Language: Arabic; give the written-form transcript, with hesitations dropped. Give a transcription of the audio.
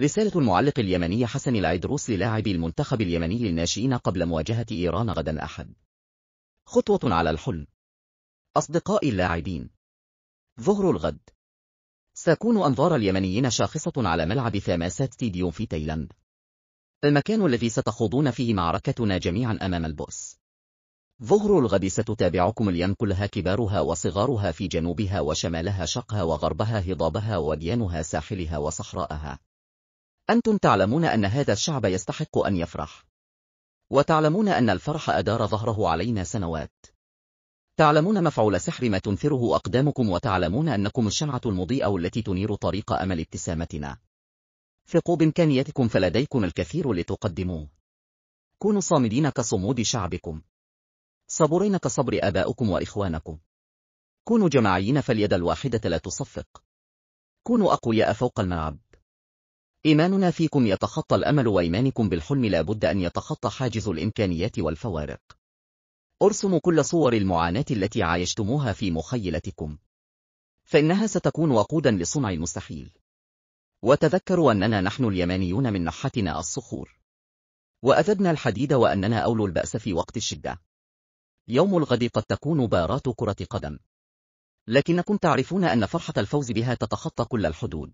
رسالة المعلق اليمني حسن العيدروس للاعبي المنتخب اليمني للناشئين قبل مواجهة إيران غدا الأحد. خطوة على الحلم. أصدقائي اللاعبين، ظهر الغد سيكون أنظار اليمنيين شاخصة على ملعب ثاماسات ستاديوم في تايلاند، المكان الذي ستخوضون فيه معركتنا جميعا أمام البؤس. ظهر الغد ستتابعكم اليمن كلها، كبارها وصغارها، في جنوبها وشمالها، شرقها وغربها، هضابها وديانها، ساحلها وصحراءها. أنتم تعلمون أن هذا الشعب يستحق أن يفرح، وتعلمون أن الفرح أدار ظهره علينا سنوات. تعلمون مفعول سحر ما تنثره أقدامكم، وتعلمون أنكم الشمعة المضيئة التي تنير طريق أمل ابتسامتنا. ثقوا بإمكانياتكم، فلديكم الكثير لتقدموه. كونوا صامدين كصمود شعبكم، صبورين كصبر آبائكم وإخوانكم. كونوا جماعيين، فاليد الواحدة لا تصفق. كونوا أقوياء فوق الملعب. إيماننا فيكم يتخطى الأمل، وإيمانكم بالحلم لا بد أن يتخطى حاجز الإمكانيات والفوارق. ارسموا كل صور المعاناة التي عايشتموها في مخيلتكم، فإنها ستكون وقودا لصنع المستحيل. وتذكروا أننا نحن اليمانيون من نحتنا الصخور، وأذبنا الحديد، وأننا أولو البأس في وقت الشدة. يوم الغد قد تكون بارات كرة قدم، لكنكم تعرفون أن فرحة الفوز بها تتخطى كل الحدود.